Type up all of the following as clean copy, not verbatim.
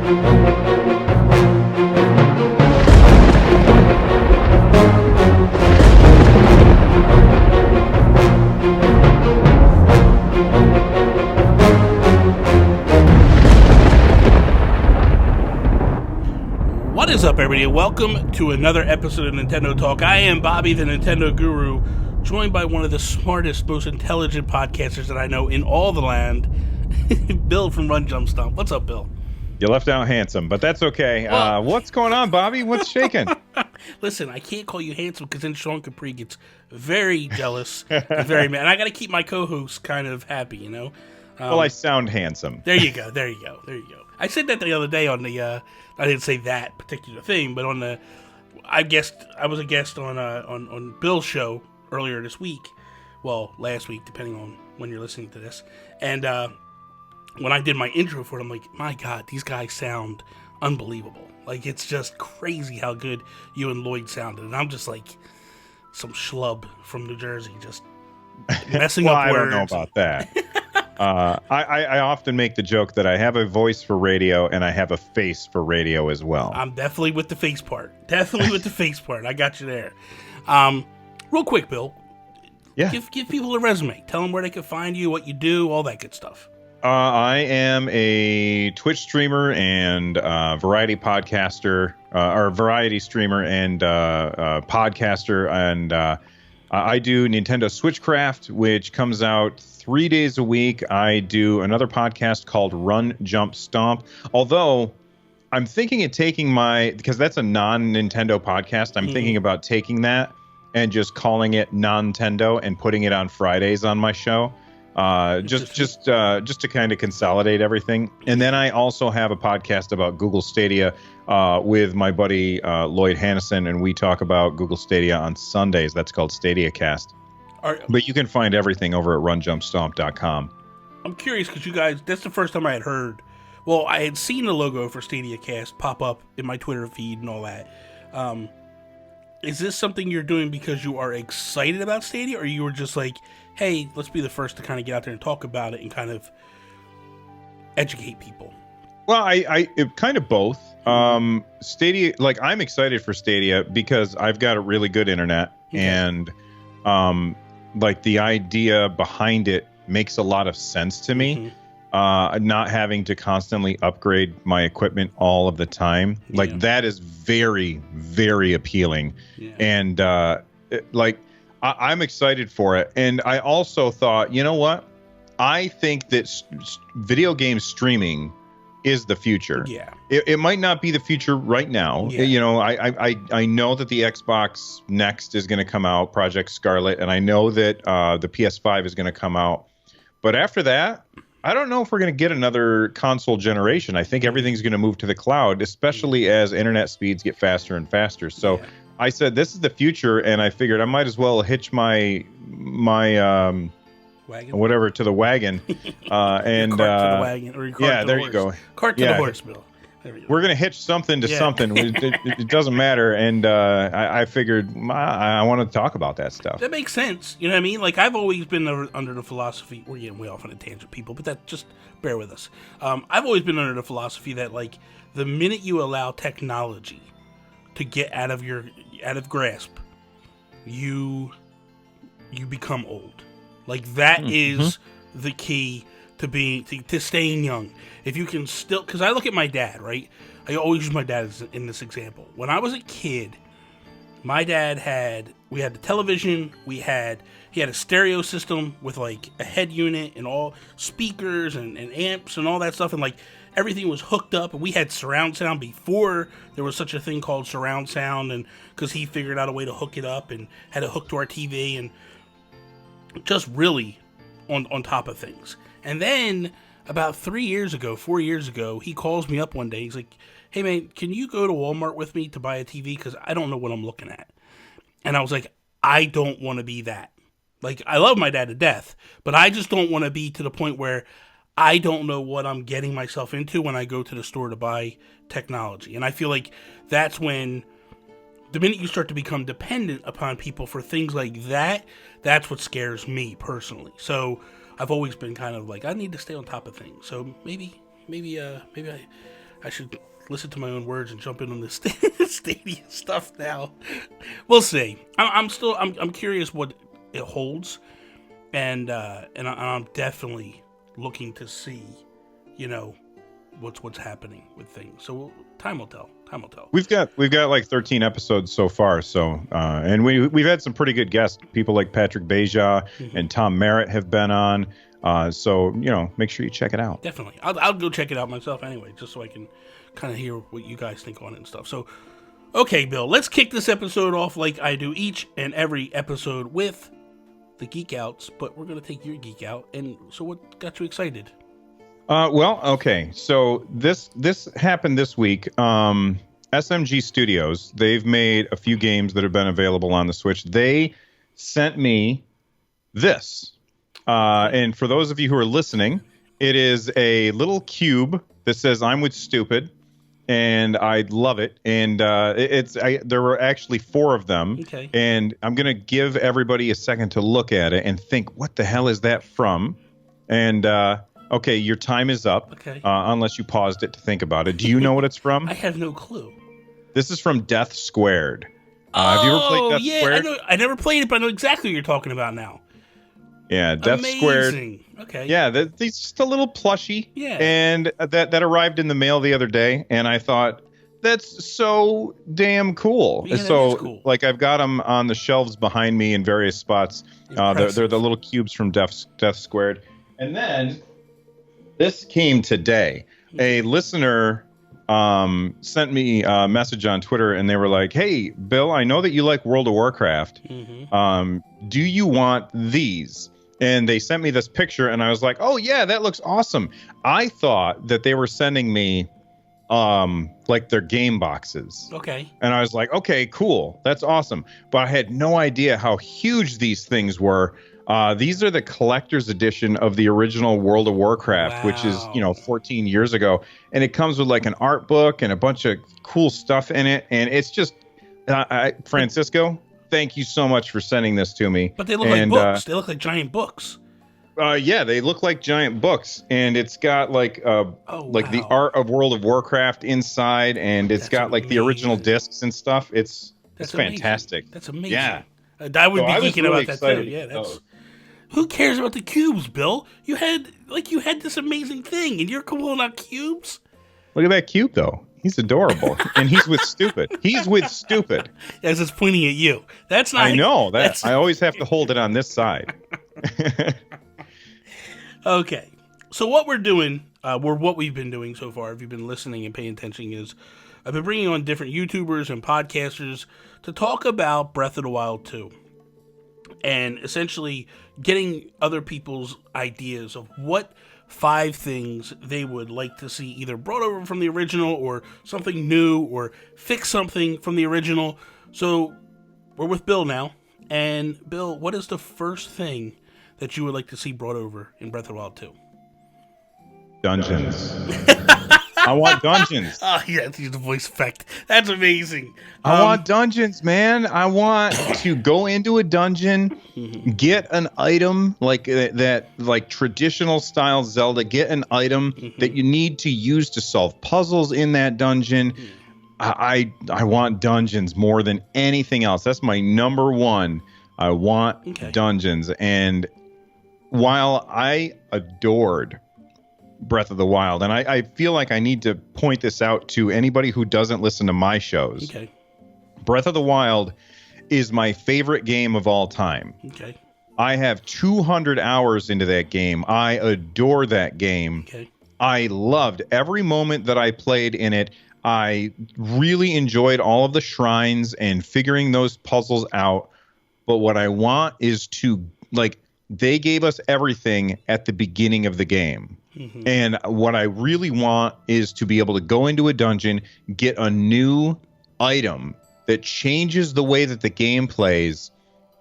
What is up, everybody? Welcome to another episode of Nintendo Talk. I am Bobby, the Nintendo Guru, joined by one of the smartest, most intelligent podcasters that I know in all the land, Bill from Run Jump Stomp. What's up, Bill? You left out handsome, but that's okay. Well, what's going on, Bobby? What's shaking? Listen, I can't call you handsome because then Sean Capri gets very jealous and very mad. And I got to keep my co-host kind of happy, you know? Well, I sound handsome. There you go. I said that the other day on the, I didn't say that particular thing, but on the, I was a guest on Bill's show earlier this week. Well, last week, depending on when you're listening to this. And when I did my intro for it, I'm like, my God, these guys sound unbelievable. Like, it's just crazy how good you and Lloyd sounded. And I'm just like some schlub from New Jersey, just messing up words. I don't know about that. I often make the joke that I have a voice for radio and I have a face for radio as well. I'm definitely with the face part. I got you there. Real quick, Bill. Yeah. Give people a resume. Tell them where they can find you, what you do, all that good stuff. I am a Twitch streamer and variety podcaster, or variety streamer and podcaster, and I do Nintendo Switchcraft, which comes out 3 days a week. I do another podcast called Run Jump Stomp, although I'm thinking of taking because that's a non-Nintendo podcast. I'm thinking about taking that and just calling it Nintendo and putting it on Fridays on my show. Just to kind of consolidate everything. And then I also have a podcast about Google Stadia with my buddy Lloyd Hannison, and we talk about Google Stadia on Sundays. That's called Stadia Cast. But you can find everything over at runjumpstomp.com. I'm curious because you guys, that's the first time I had heard. Well, I had seen the logo for Stadia Cast pop up in my Twitter feed and all that. Is this something you're doing because you are excited about Stadia, or you were just like, hey, let's be the first to kind of get out there and talk about it and kind of educate people? Well, I kind of both. Stadia, like, I'm excited for Stadia because I've got a really good internet, and like the idea behind it makes a lot of sense to me. Not having to constantly upgrade my equipment all of the time, like that is very, very appealing. And I'm excited for it. And I also thought, you know what? I think that video game streaming is the future. It might not be the future right now. You know, I know that the Xbox Next is going to come out, Project Scarlet, and I know that the PS5 is going to come out. But after that, I don't know if we're going to get another console generation. I think everything's going to move to the cloud, especially as internet speeds get faster and faster. So I said, this is the future, and I figured I might as well hitch my wagon? Whatever to the wagon. And cart to the wagon, or cart to the horse. You go. Cart to the horse, Bill. We're going to hitch something to something. It doesn't matter. And I figured I want to talk about that stuff. That makes sense. You know what I mean? Like, I've always been under the philosophy, we're getting way off on a tangent, people, but that, just bear with us. I've always been under the philosophy that, like, the minute you allow technology to get out of grasp, you become old. Like, that is the key to staying young. If you can still, because I look at my dad, right? I always use my dad in this example. When I was a kid, my dad we had the television, he had a stereo system with like a head unit and all speakers and amps and all that stuff, and like everything was hooked up, and we had surround sound before there was such a thing called surround sound, and because he figured out a way to hook it up and had it hooked to our TV, and just really on top of things. And then about 4 years ago, he calls me up one day. He's like, hey man, can you go to Walmart with me to buy a TV? Because I don't know what I'm looking at. And I was like, I don't want to be that. Like, I love my dad to death, but I just don't want to be to the point where I don't know what I'm getting myself into when I go to the store to buy technology. And I feel like that's when, the minute you start to become dependent upon people for things like that, that's what scares me personally. So I've always been kind of like, I need to stay on top of things. So maybe I I should listen to my own words and jump in on this Stadia stuff now. We'll see. I'm curious what it holds, and I'm definitely looking to see, what's happening with things. So time will tell. Time will tell. We've got like 13 episodes so far. So and we've had some pretty good guests. People like Patrick Beja and Tom Merritt have been on. So make sure you check it out. Definitely, I'll go check it out myself anyway, just so I can kind of hear what you guys think on it and stuff. So, okay, Bill, let's kick this episode off like I do each and every episode with the geek outs. But we're gonna take your geek out. And so, what got you excited? Well, okay. So this happened this week. SMG Studios, they've made a few games that have been available on the Switch. They sent me this. And for those of you who are listening, it is a little cube that says "I'm with stupid," and I love it. And there were actually 4 of them. Okay. And I'm gonna give everybody a second to look at it and think, what the hell is that from? And okay, your time is up. Okay. Unless you paused it to think about it. Do you know what it's from? I have no clue. This is from Death Squared. Have you ever played Death Squared? I never played it, but I know exactly what you're talking about now. Yeah, Death Squared. Okay. Yeah, it's just a little plushie. Yeah. And that arrived in the mail the other day, and I thought, that's so damn cool. Yeah, so, that is cool. like, I've got them on the shelves behind me in various spots. They're the little cubes from Death Squared. And then this came today. A listener sent me a message on Twitter, and they were like, "Hey, Bill, I know that you like World of Warcraft. Do you want these?" And they sent me this picture, and I was like, "Oh yeah, that looks awesome." I thought that they were sending me like their game boxes. Okay. And I was like, "Okay, cool. That's awesome." But I had no idea how huge these things were. These are the collector's edition of the original World of Warcraft, which is, 14 years ago. And it comes with like an art book and a bunch of cool stuff in it. And it's just, Francisco, thank you so much for sending this to me. But they look like books. They look like giant books. Yeah, they look like giant books. And it's got like the art of World of Warcraft inside. And it's got like the original discs and stuff. It's fantastic. That's amazing. Yeah. I would be geeking really about that too. Yeah, who cares about the cubes, Bill? You had this amazing thing, and you're calling out cubes. Look at that cube, though. He's adorable, and he's with stupid. He's with stupid. As it's pointing at you. That's not. I know that. I always have to hold it on this side. Okay, so what we're doing, what we've been doing so far, if you've been listening and paying attention, is I've been bringing on different YouTubers and podcasters to talk about Breath of the Wild 2. And essentially getting other people's ideas of what 5 things they would like to see either brought over from the original or something new or fix something from the original. So we're with Bill now. And Bill, what is the first thing that you would like to see brought over in Breath of the Wild 2? Dungeons. I want dungeons. Oh, yeah, use the voice effect. That's amazing. I want dungeons, man. I want to go into a dungeon, get an item like that, like traditional style Zelda, get an item that you need to use to solve puzzles in that dungeon. I want dungeons more than anything else. That's my number one. I want dungeons. And while I adored Breath of the Wild, and I feel like I need to point this out to anybody who doesn't listen to my shows. Okay. Breath of the Wild is my favorite game of all time. Okay. I have 200 hours into that game. I adore that game. Okay. I loved every moment that I played in it. I really enjoyed all of the shrines and figuring those puzzles out. But what I want is to, like, they gave us everything at the beginning of the game. And what I really want is to be able to go into a dungeon, get a new item that changes the way that the game plays,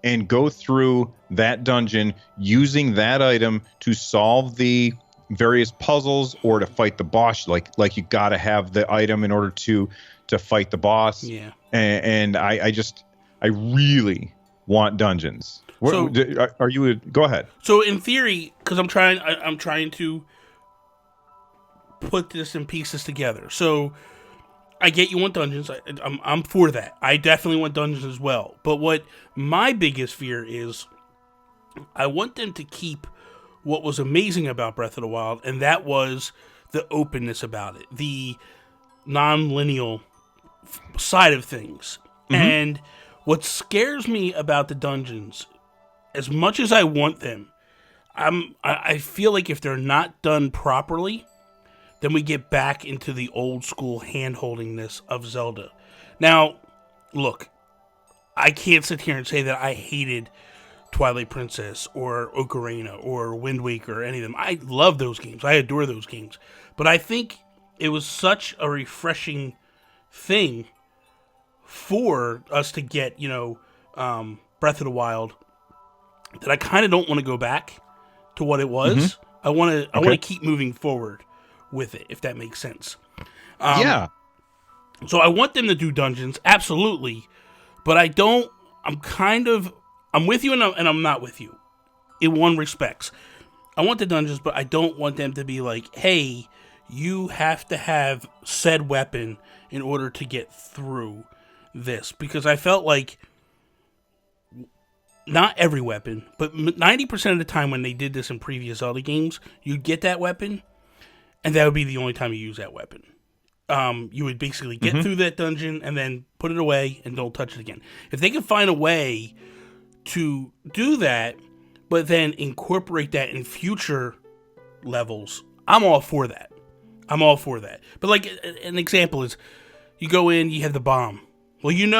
and go through that dungeon using that item to solve the various puzzles or to fight the boss. Like you got to have the item in order to fight the boss. Yeah. And I really want dungeons. So, are you? Go ahead. So in theory, because I'm trying to put this in pieces together. So I get you want dungeons. I'm for that. I definitely want dungeons as well. But what my biggest fear is, I want them to keep what was amazing about Breath of the Wild, and that was the openness about it, the non-lineal side of things. Mm-hmm. And what scares me about the dungeons, as much as I want them, I feel like if they're not done properly, then we get back into the old school hand-holdingness of Zelda. Now, look, I can't sit here and say that I hated Twilight Princess or Ocarina or Wind Waker or any of them. I love those games. I adore those games. But I think it was such a refreshing thing for us to get, Breath of the Wild, that I kind of don't want to go back to what it was. Mm-hmm. I want to keep moving forward with it, if that makes sense. Yeah. So I want them to do dungeons, absolutely, but I don't. I'm with you and I'm not with you in one respects. I want the dungeons, but I don't want them to be like, hey, you have to have said weapon in order to get through this. Because I felt like not every weapon, but 90% of the time when they did this in previous Zelda games, you'd get that weapon, and that would be the only time you use that weapon. You would basically get through that dungeon and then put it away and don't touch it again. If they can find a way to do that, but then incorporate that in future levels, I'm all for that. But like an example is, you go in, you have the bomb. Well, you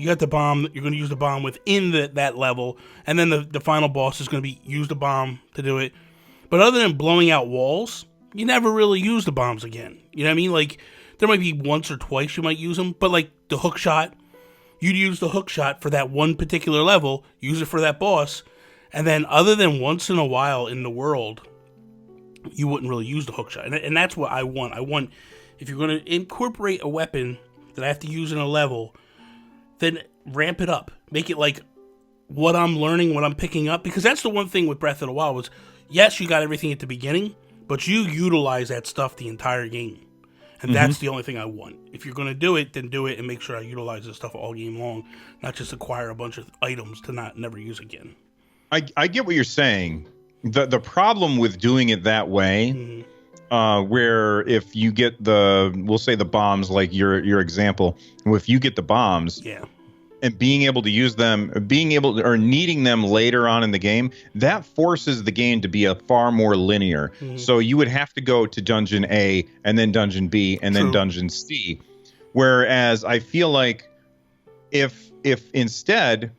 have the bomb. You're going to use the bomb within that level, and then the final boss is going to use the bomb to do it. But other than blowing out walls, you never really use the bombs again. You know what I mean? Like, there might be once or twice you might use them, but like the hook shot, you'd use the hook shot for that one particular level, use it for that boss, and then other than once in a while in the world, you wouldn't really use the hook shot. And that's what I want. I want, if you're going to incorporate a weapon that I have to use in a level, then ramp it up. Make it like what I'm learning, what I'm picking up. Because that's the one thing with Breath of the Wild was, yes, you got everything at the beginning, but you utilize that stuff the entire game. And that's the only thing I want. If you're going to do it, then do it and make sure I utilize this stuff all game long, not just acquire a bunch of items to never use again. I get what you're saying. The problem with doing it that way, where if you get we'll say the bombs, like your example, if you get the bombs, and being able to use them, or needing them later on in the game, that forces the game to be a far more linear. So you would have to go to Dungeon A and then Dungeon B and then Dungeon C. Whereas I feel like if instead,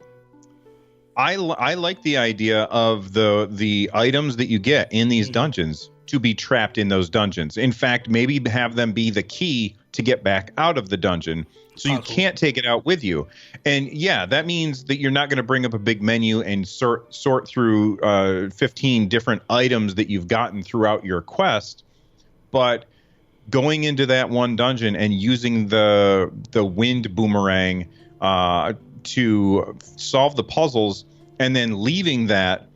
I like the idea of the items that you get in these dungeons to be trapped in those dungeons. In fact, maybe have them be the key to get back out of the dungeon. So you can't take it out with you. And yeah, that means that you're not going to bring up a big menu and sort through 15 different items that you've gotten throughout your quest. But going into that one dungeon and using the wind boomerang to solve the puzzles, and then leaving that,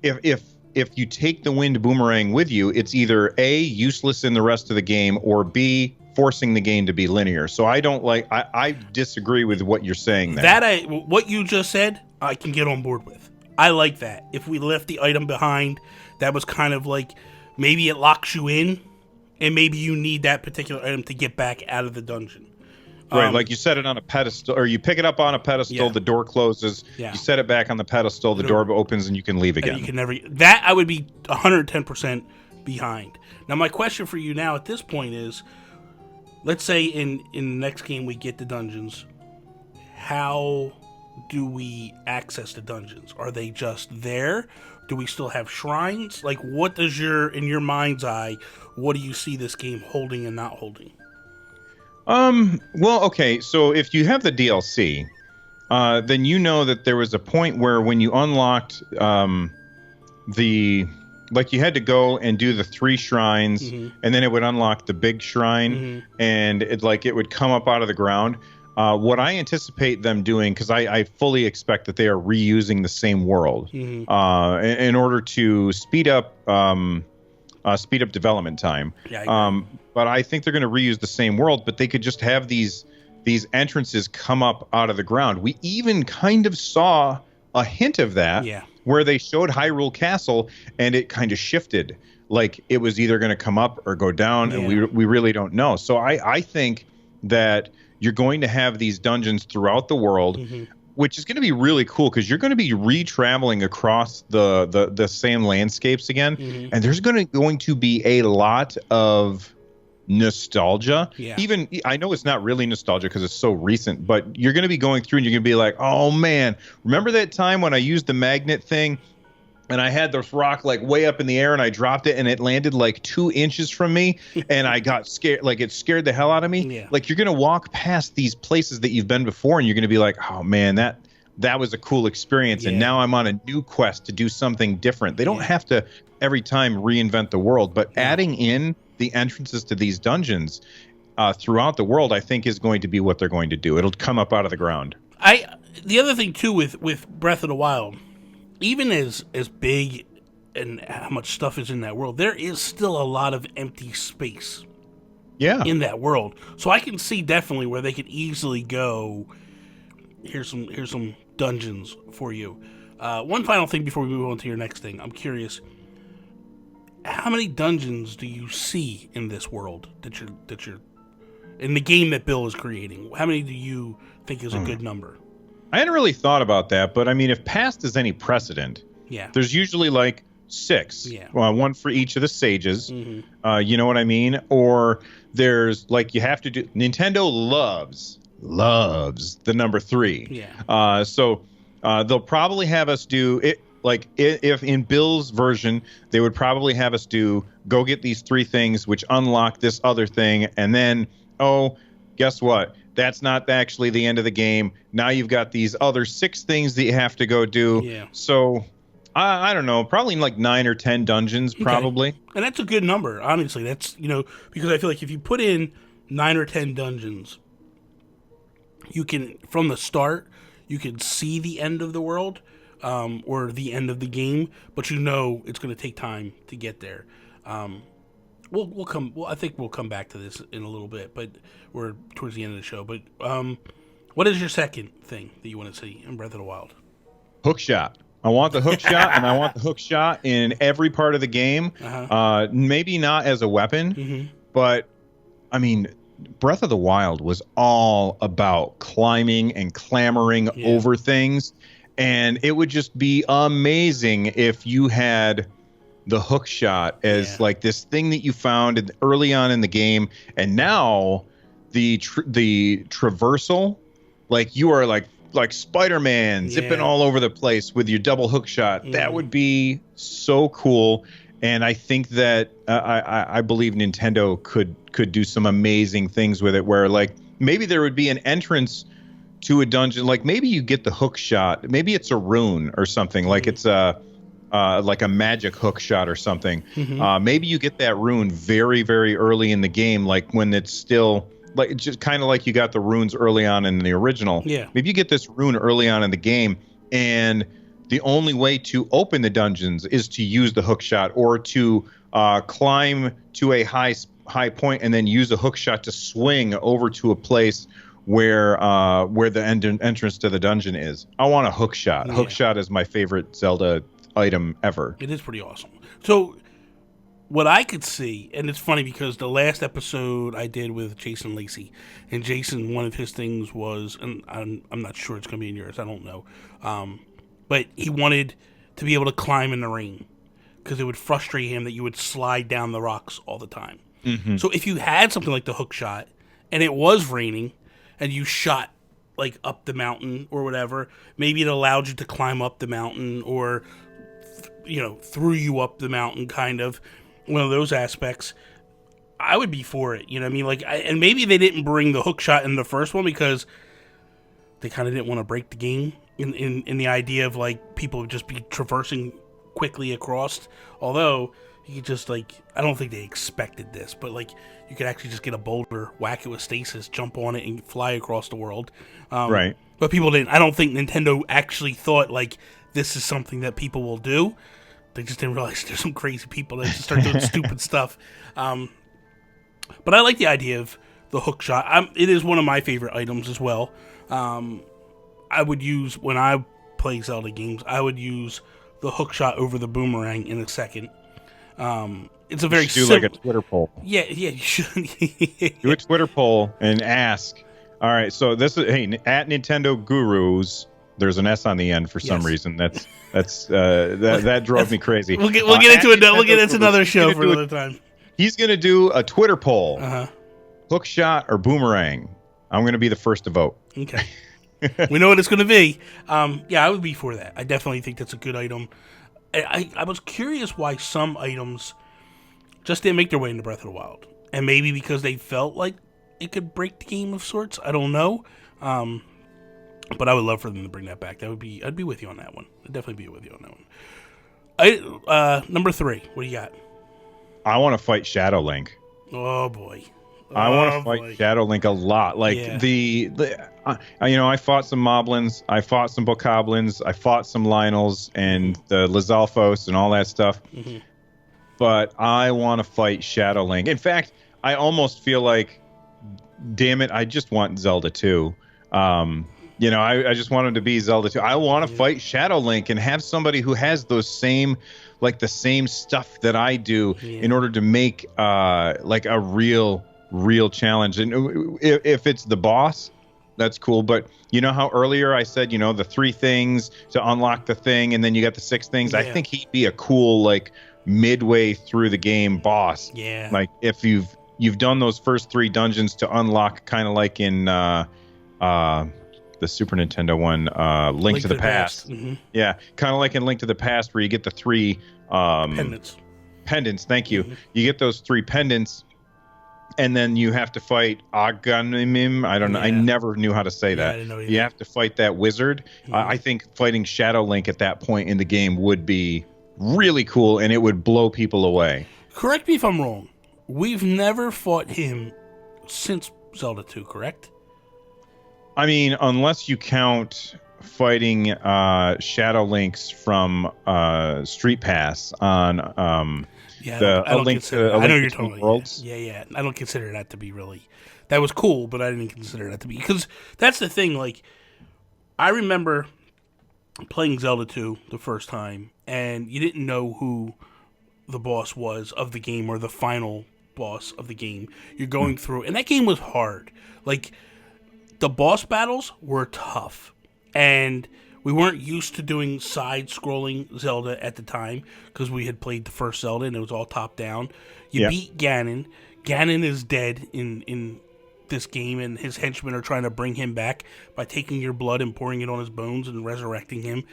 if you take the wind boomerang with you, it's either A, useless in the rest of the game, or B, forcing the game to be linear. So I disagree with what you're saying there. What you just said, I can get on board with. I like that. If we left the item behind, that was kind of like, maybe it locks you in, and maybe you need that particular item to get back out of the dungeon. Right, like you set it on a pedestal, or you pick it up on a pedestal, the door closes, you set it back on the pedestal, the door opens, and you can leave again. You can never. That I would be 110% behind. Now, my question for you now at this point is, let's say in the next game we get the dungeons, how do we access the dungeons? Are they just there? Do we still have shrines? Like, what does in your mind's eye, what do you see this game holding and not holding? Well, okay, so if you have the DLC, then you know that there was a point where when you unlocked, like you had to go and do the 3 shrines, and then it would unlock the big shrine, and it would come up out of the ground. What I anticipate them doing, because I fully expect that they are reusing the same world, in order to speed up, speed up development time. Yeah, I agree. But I think they're going to reuse the same world, but they could just have these entrances come up out of the ground. We even kind of saw a hint of that where they showed Hyrule Castle and it kind of shifted. Like it was either going to come up or go down, and we really don't know. So I think that you're going to have these dungeons throughout the world, which is going to be really cool because you're going to be re-traveling across the same landscapes again, and there's going to be a lot of nostalgia. Even I know it's not really nostalgia because it's so recent, but you're going to be going through and you're going to be like, oh man, remember that time when I used the magnet thing and I had this rock like way up in the air and I dropped it and it landed like 2 inches from me and I got scared, like it scared the hell out of me. Like you're going to walk past these places that you've been before and you're going to be like, oh man, that was a cool experience. And now I'm on a new quest to do something different. They don't have to every time reinvent the world, but adding in the entrances to these dungeons throughout the world, I think is going to be what they're going to do. It'll come up out of the ground. The other thing too with Breath of the Wild, even as big and how much stuff is in that world, there is still a lot of empty space in that world. So I can see definitely where they could easily go, here's some dungeons for you. One final thing before we move on to your next thing. I'm curious, how many dungeons do you see in this world that you're in the game that Bill is creating? How many do you think is a good number? I hadn't really thought about that, but I mean, if past is any precedent, there's usually like 6. One for each of the sages. You know what I mean? Or there's like you have to do. Nintendo loves the number 3. So they'll probably have us do it. Like if in Bill's version, they would probably have us go get these 3 things, which unlock this other thing, and then guess what? That's not actually the end of the game. Now you've got these other 6 things that you have to go do. So I don't know, probably like 9 or 10 dungeons, probably. And that's a good number, honestly. That's because I feel like if you put in 9 or 10 dungeons, you can from the start you can see the end of the world. Or the end of the game, but it's going to take time to get there. We'll come. Well, I think we'll come back to this in a little bit, but we're towards the end of the show. But what is your second thing that you want to see in Breath of the Wild? Hookshot. I want the hookshot, and I want the hookshot in every part of the game. Maybe not as a weapon, but I mean, Breath of the Wild was all about climbing and clambering over things. And it would just be amazing if you had the hook shot as like this thing that you found early on in the game. And now the traversal, like you are like Spider-Man zipping all over the place with your double hook shot. That would be so cool. And I think that I believe Nintendo could do some amazing things with it where like maybe there would be an entrance to a dungeon, like maybe you get the hook shot, maybe it's a rune or something, like it's like a magic hook shot or something. Maybe you get that rune very, very early in the game, like when it's still like just kind of like you got the runes early on in the original. Maybe you get this rune early on in the game, and the only way to open the dungeons is to use the hook shot or to climb to a high point and then use a hook shot to swing over to a place where the entrance to the dungeon is. I want a hook shot. Hook shot is my favorite Zelda item ever. It is pretty awesome. So what I could see, and it's funny because the last episode I did with Jason Lacey, and Jason, one of his things was, and I'm not sure it's going to be in yours, I don't know, but he wanted to be able to climb in the rain because it would frustrate him that you would slide down the rocks all the time. So if you had something like the hook shot and it was raining, and you shot like up the mountain or whatever, maybe it allowed you to climb up the mountain or, threw you up the mountain, kind of one of those aspects. I would be for it. You know what I mean? Like, and maybe they didn't bring the hook shot in the first one because they kind of didn't want to break the game in the idea of like people would just be traversing quickly across. Although you could just like, I don't think they expected this, but like you could actually just get a boulder, whack it with stasis, jump on it, and fly across the world. Right. But people didn't. I don't think Nintendo actually thought like this is something that people will do. They just didn't realize there's some crazy people that just start doing stupid stuff. But I like the idea of the Hookshot. It is one of my favorite items as well. I would use, when I play Zelda games, I would use the Hookshot over the boomerang in a second. It's a very like a Twitter poll. Yeah, you should. Do a Twitter poll and ask. All right, so this is at Nintendo Gurus. There's an S on the end for some reason. That drove me crazy. We'll get into it. We'll get into another show for another time. He's going to do a Twitter poll. Uh-huh. Hookshot or boomerang? I'm going to be the first to vote. Okay. We know what it's going to be. I would be for that. I definitely think that's a good item. I was curious why some items just didn't make their way into Breath of the Wild. And maybe because they felt like it could break the game of sorts. I don't know. But I would love for them to bring that back. I'd be with you on that one. I'd definitely be with you on that one. Number 3. What do you got? I want to fight Shadow Link. Oh boy. I want to fight Shadow Link a lot. Like I fought some Moblins, I fought some Bokoblins, I fought some Lionels and the Lizalfos and all that stuff. Mm-hmm. But I want to fight Shadow Link. In fact, I almost feel like, damn it, I just want Zelda 2. I just want him to be Zelda 2. I want to fight Shadow Link and have somebody who has those same, like the same stuff that I do in order to make like a real challenge. And if it's the boss, that's cool. But you know how earlier I said, the 3 things to unlock the thing, and then you got the 6 things. I think he'd be a cool, like, midway through the game boss. Yeah. Like if you've done those first 3 dungeons to unlock, kind of like in the Super Nintendo one, Link to the Past. Mm-hmm. Yeah, kind of like in Link to the Past, where you get the 3 pendants. Thank you. Mm-hmm. You get those 3 pendants, and then you have to fight Aganimim. I don't know. I never knew how to say that. I didn't know either. You have to fight that wizard. Mm-hmm. I think fighting Shadow Link at that point in the game would be really cool, and it would blow people away. Correct me if I'm wrong. We've never fought him since Zelda 2, correct? I mean, unless you count fighting Shadow Links from Street Pass on I know you're talking about Worlds. Yeah. I don't consider that to be really. That was cool, but I didn't consider that to be, because that's the thing. Like, I remember playing Zelda 2 the first time, and you didn't know who the boss was of the game, or the final boss of the game. You're going through, and that game was hard. Like, the boss battles were tough, and we weren't used to doing side-scrolling Zelda at the time, because we had played the first Zelda and it was all top-down. You beat Ganon. Ganon is dead in this game, and his henchmen are trying to bring him back by taking your blood and pouring it on his bones and resurrecting him.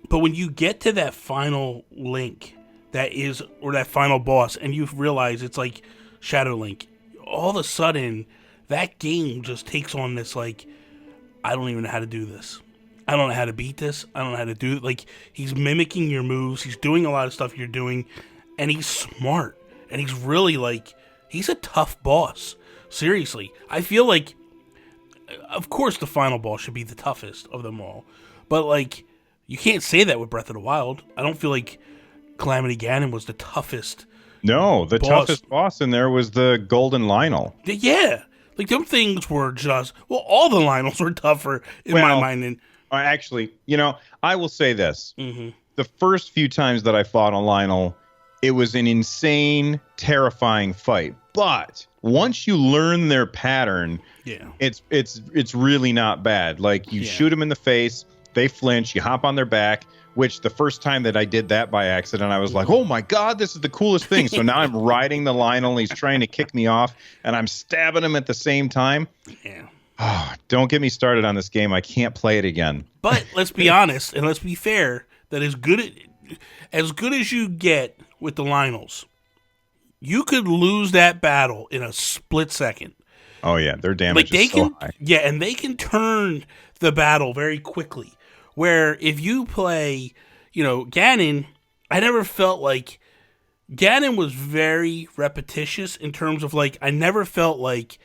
But when you get to that final Link, that final boss, and you realize it's like Shadow Link, all of a sudden that game just takes on this, like, I don't even know how to do this. I don't know how to beat this. I don't know how to do it. Like, he's mimicking your moves. He's doing a lot of stuff you're doing, and he's smart. And he's really, like, he's a tough boss. Seriously. I feel like, of course, the final boss should be the toughest of them all. But, like, you can't say that with Breath of the Wild. I don't feel like Calamity Ganon was the toughest. No, the toughest boss in there was the Golden Lionel. Yeah. Like, them things were just... Well, all the Lionels were tougher in my mind. And actually, I will say this. Mm-hmm. The first few times that I fought a Lionel, it was an insane, terrifying fight. But once you learn their pattern, it's really not bad. Like, you shoot them in the face, they flinch, you hop on their back, which the first time that I did that by accident, I was like, oh my God, this is the coolest thing. So now I'm riding the Lionel, he's trying to kick me off, and I'm stabbing him at the same time. Yeah. Oh, don't get me started on this game. I can't play it again. But let's be honest, and let's be fair, that as good as you get with the Lionels, you could lose that battle in a split second. Oh, yeah, their damage is so high. Yeah, and they can turn the battle very quickly. Where if you play, Ganon, I never felt like... Ganon was very repetitious in terms of, like, I never felt like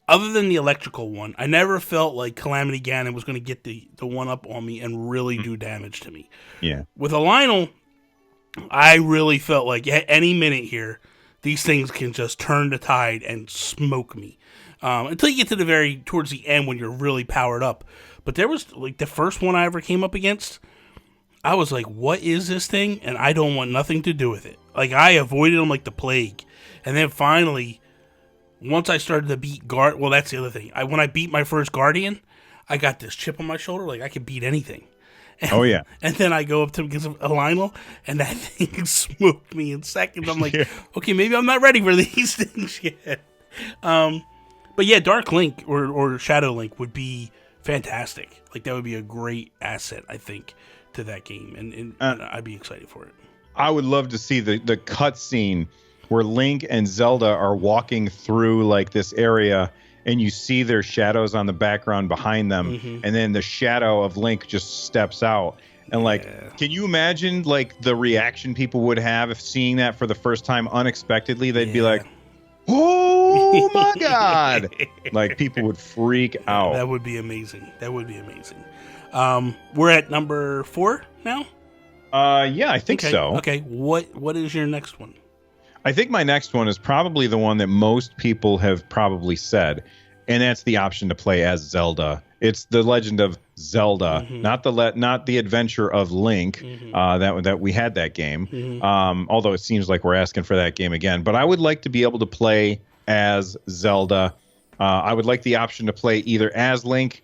other than the electrical one, I never felt like Calamity Ganon was going to get the one up on me and really do damage to me. Yeah. With a Lionel, I really felt like at any minute here, these things can just turn the tide and smoke me. Until you get to towards the end when you're really powered up. But there was, like, the first one I ever came up against, I was like, what is this thing? And I don't want nothing to do with it. Like, I avoided them like the plague. And then finally, once I started to beat well, that's the other thing. When I beat my first Guardian, I got this chip on my shoulder, like I could beat anything. And, oh, yeah. And then I go up to him against a Lionel, and that thing smoked me in seconds. I'm like, okay, maybe I'm not ready for these things yet. But yeah, Dark Link or Shadow Link would be fantastic. Like, that would be a great asset, I think, to that game, and I'd be excited for it. I would love to see the cutscene where Link and Zelda are walking through like this area, and you see their shadows on the background behind them, and then the shadow of Link just steps out. And like, can you imagine like the reaction people would have if seeing that for the first time unexpectedly? They'd be like, "Oh my god!" Like, people would freak out. That would be amazing. That would be amazing. We're at number 4 now. Yeah, I think so. Okay, what is your next one? I think my next one is probably the one that most people have probably said, and that's the option to play as Zelda. It's The Legend of Zelda, not the Adventure of Link. That we had that game. Although it seems like we're asking for that game again. But I would like to be able to play as Zelda. I would like the option to play either as Link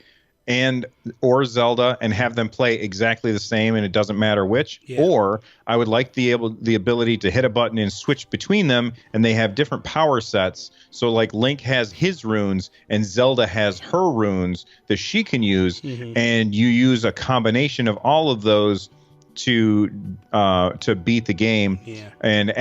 or Zelda and have them play exactly the same, and it doesn't matter which. Or I would like the ability to hit a button and switch between them, and they have different power sets. So like Link has his runes and Zelda has her runes that she can use, and you use a combination of all of those to beat the game. And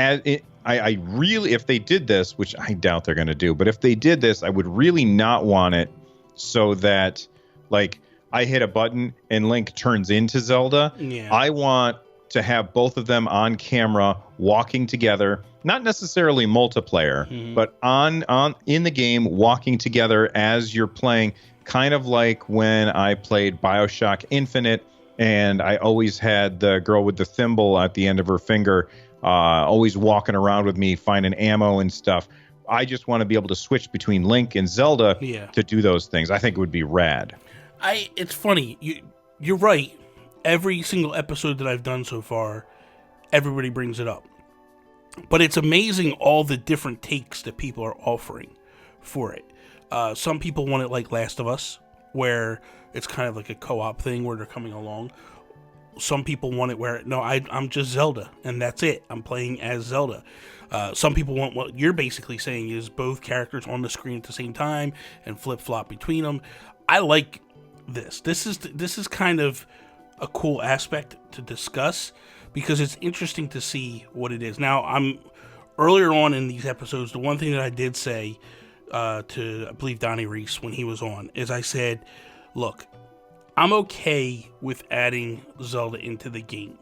I really, if they did this, which I doubt they're going to do, but if they did this, I would really not want it so that, like, I hit a button and Link turns into Zelda. I want to have both of them on camera walking together, not necessarily multiplayer, but in the game walking together as you're playing, kind of like when I played BioShock Infinite, and I always had the girl with the thimble at the end of her finger always walking around with me, finding ammo and stuff. I just want to be able to switch between Link and Zelda to do those things. I think it would be rad. It's funny. You're right. Every single episode that I've done so far, everybody brings it up. But it's amazing all the different takes that people are offering for it. Some people want it like Last of Us, where it's kind of like a co-op thing where they're coming along. Some people want it where, no, I'm just Zelda, and that's it. I'm playing as Zelda. Some people want what you're basically saying is both characters on the screen at the same time and flip-flop between them. I like this. This is kind of a cool aspect to discuss because it's interesting to see what it is. Now, earlier on in these episodes, the one thing that I did say to, I believe, Donnie Reese when he was on, is I said, look, I'm okay with adding Zelda into the game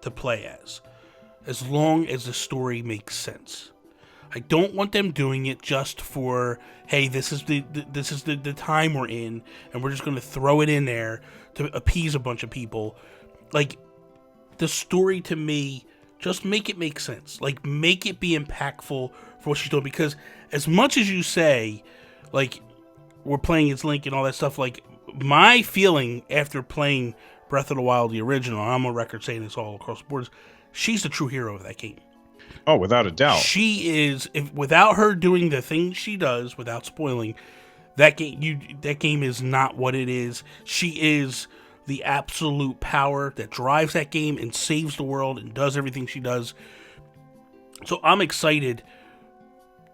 to play as long as the story makes sense. I don't want them doing it just for, hey, this is the time we're in, and we're just going to throw it in there to appease a bunch of people. Like, the story to me, just make it make sense. Like, make it be impactful for what she's doing. Because as much as you say, like, we're playing as Link and all that stuff, like, my feeling after playing Breath of the Wild, the original, I'm on record saying this all across the board, she's the true hero of that game. Oh, without a doubt. She is, without her doing the things she does, without spoiling, that game is not what it is. She is the absolute power that drives that game and saves the world and does everything she does. So I'm excited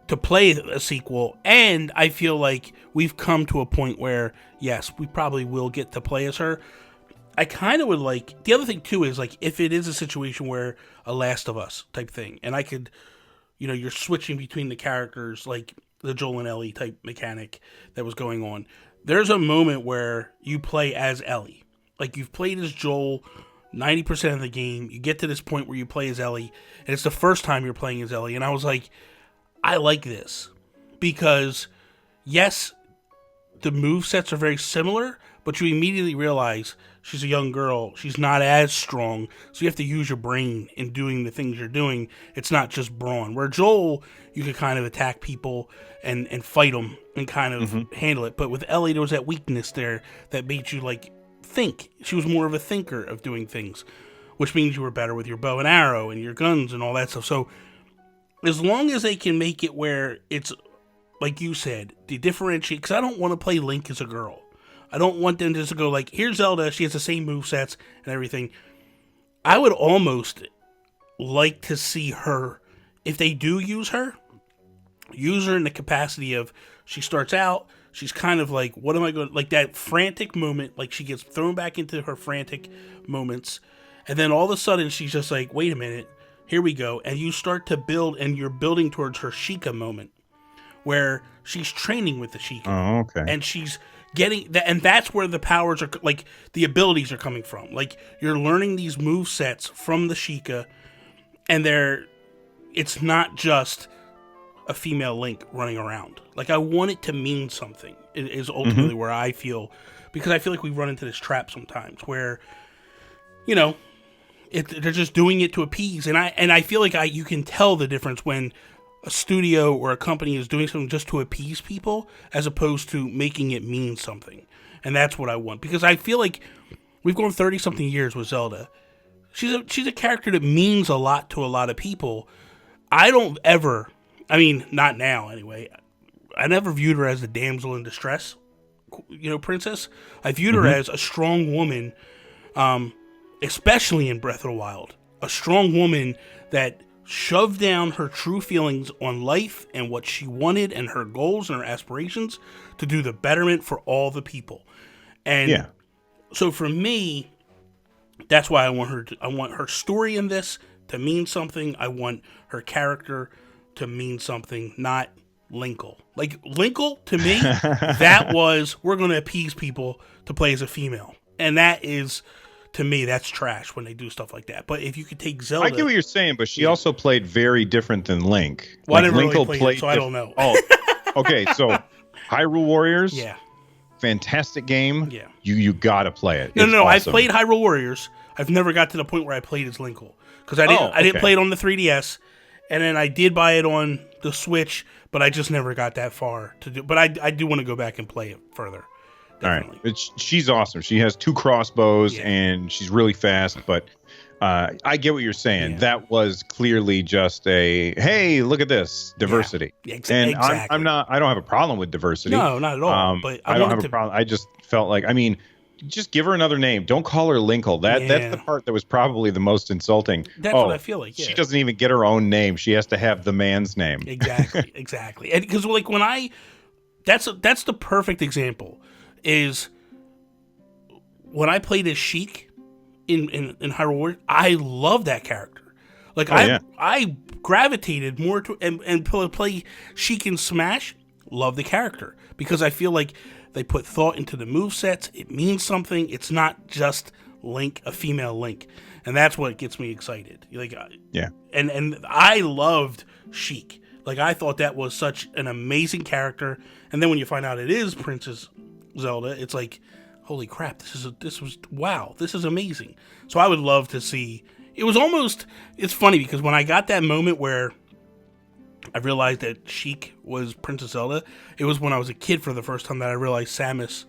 to play a sequel, and I feel like we've come to a point where, yes, we probably will get to play as her. I kind of would like, the other thing too is, like, if it is a situation where a Last of Us type thing, and I could, you're switching between the characters, like the Joel and Ellie type mechanic that was going on. There's a moment where you play as Ellie. Like, you've played as Joel 90% of the game, you get to this point where you play as Ellie, and it's the first time you're playing as Ellie, and I was like, I like this. Because, yes, the movesets are very similar, but you immediately realize she's a young girl. She's not as strong, so you have to use your brain in doing the things you're doing. It's not just brawn. Where Joel, you could kind of attack people and fight them and kind of handle it. But with Ellie, there was that weakness there that made you, like, think. She was more of a thinker of doing things, which means you were better with your bow and arrow and your guns and all that stuff. So as long as they can make it where it's, like you said, to differentiate, because I don't want to play Link as a girl. I don't want them just to go like, here's Zelda, she has the same movesets and everything. I would almost like to see her, if they do use her in the capacity of, she starts out, she's kind of like, what am I going, like that frantic moment, like she gets thrown back into her frantic moments, and then all of a sudden she's just like, wait a minute, here we go, and you start to build, and you're building towards her Sheikah moment, where she's training with the Sheikah. Oh, okay. And she's getting that, and that's where the powers are, like the abilities are coming from. Like you're learning these move sets from the Sheikah, and it's not just a female Link running around. Like I want it to mean something. It is ultimately where I feel, because I feel like we run into this trap sometimes where, you know, they're just doing it to appease, and I feel like you can tell the difference when a studio or a company is doing something just to appease people as opposed to making it mean something. And that's what I want, because I feel like we've gone 30-something years with Zelda. She's a character that means a lot to a lot of people. I don't ever, I mean, not now anyway, I never viewed her as a damsel in distress, you know, princess. I viewed her as a strong woman, especially in Breath of the Wild. A strong woman that shoved down her true feelings on life and what she wanted and her goals and her aspirations to do the betterment for all the people. And so for me, that's why I want her story in this to mean something. I want her character to mean something, not Linkle. Like Linkle, to me, that was, we're going to appease people to play as a female. And that is, to me, that's trash when they do stuff like that. But if you could take Zelda, I get what you're saying, but she also played very different than Link. Well, like, I didn't really play it, so I don't know. Oh, okay. So Hyrule Warriors, fantastic game. Yeah, you gotta play it. No, awesome. I've played Hyrule Warriors. I've never got to the point where I played as Linkle, because I didn't play it on the 3DS, and then I did buy it on the Switch, but I just never got that far to do. But I do want to go back and play it further. Definitely. All right, she's awesome. She has 2 crossbows and she's really fast. But I get what you're saying. Yeah. That was clearly just a, hey, look at this diversity. Yeah, and exactly. I'm not. I don't have a problem with diversity. No, not at all. But I don't have a problem. I just felt like, I mean, just give her another name. Don't call her Linkle. That's the part that was probably the most insulting. That's what I feel like. Yeah. She doesn't even get her own name. She has to have the man's name. Exactly. And because like when that's the perfect example. Is when I played as Sheik in Hyrule Warriors, I love that character. Like I gravitated more to and play Sheik in Smash. Love the character because I feel like they put thought into the movesets. It means something. It's not just Link, a female Link, and that's what gets me excited. Like and I loved Sheik. Like I thought that was such an amazing character, and then when you find out it is Princess Zelda, it's like, holy crap, this is amazing. So I would love to see, it's funny because when I got that moment where I realized that Sheik was Princess Zelda, it was when I was a kid for the first time that I realized Samus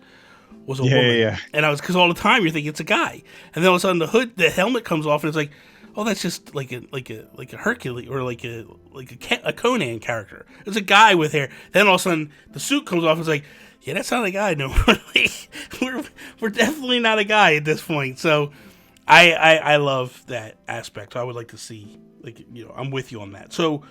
was a woman. Yeah. And I was, because all the time you're thinking it's a guy, and then all of a sudden the helmet comes off and it's like, oh, that's just like a Hercules or like a Conan character. It's a guy with hair. Then all of a sudden the suit comes off and it's like, yeah, that's not a guy. No, we're definitely not a guy at this point. So I love that aspect. So I would like to see, like, you know, I'm with you on that. So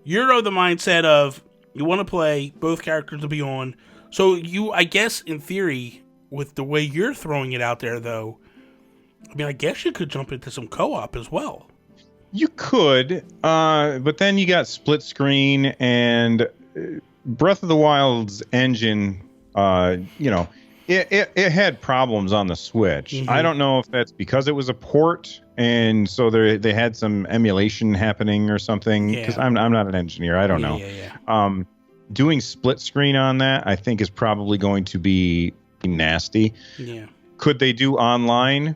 you're of the mindset of you want to play both characters to be on. So you, I guess, in theory, with the way you're throwing it out there, though, I mean, I guess you could jump into some co-op as well. You could, but then you got split screen and Breath of the Wild's engine, you know, it had problems on the Switch. Mm-hmm. I don't know if that's because it was a port, and so they had some emulation happening or something. Because I'm not an engineer, I don't know. doing split screen on that, I think, is probably going to be nasty. Yeah. Could they do online?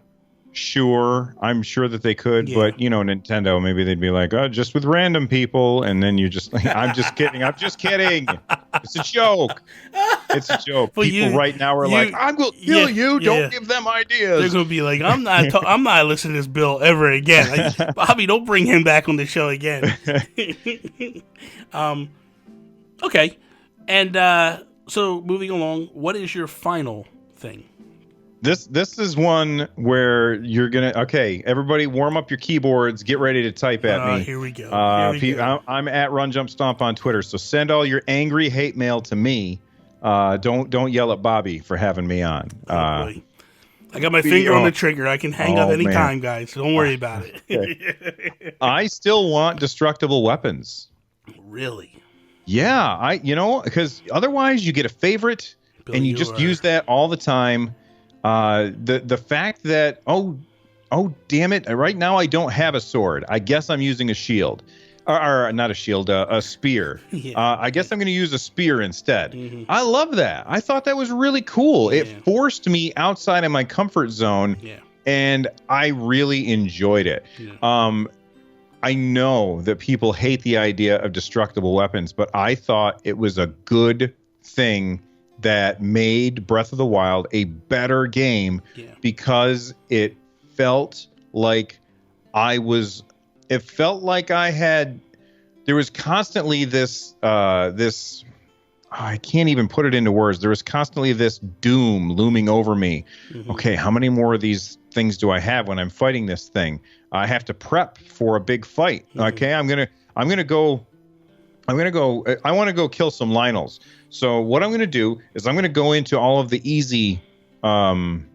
Sure, I'm sure that they could, but Nintendo, maybe they'd be like, oh, just with random people, and then you're just like, I'm just kidding, it's a joke. It's a joke. Well, people right now are like, I'm going to kill you. Don't give them ideas. They're going to be like, I'm not listening to this Bill ever again. Like, Bobby, don't bring him back on the show again. Okay, and so moving along, what is your final thing? This is one where you're gonna everybody warm up your keyboards, get ready to type at me. Here we go. I'm at Run Jump Stomp on Twitter, so send all your angry hate mail to me. Don't yell at Bobby for having me on. I got my finger on the trigger. I can hang up any time, guys. Don't worry about it. I still want destructible weapons. Really? Yeah, because otherwise you get a favorite and you just use that all the time. The fact that oh damn it, right now I don't have a sword. I guess I'm using a shield, or not a shield, a spear. Yeah. I guess I'm going to use a spear instead. Mm-hmm. I love that. I thought that was really cool. Yeah. It forced me outside of my comfort zone, and I really enjoyed it. Yeah. I know that people hate the idea of destructible weapons, but I thought it was a good thing that made Breath of the Wild a better game because it felt like there was constantly this, I can't even put it into words. There was constantly this doom looming over me. Mm-hmm. Okay, how many more of these things do I have when I'm fighting this thing? I have to prep for a big fight. Mm-hmm. Okay, I want to go kill some Lionels. So what I'm going to do is I'm going to go into all of the easy, shrines.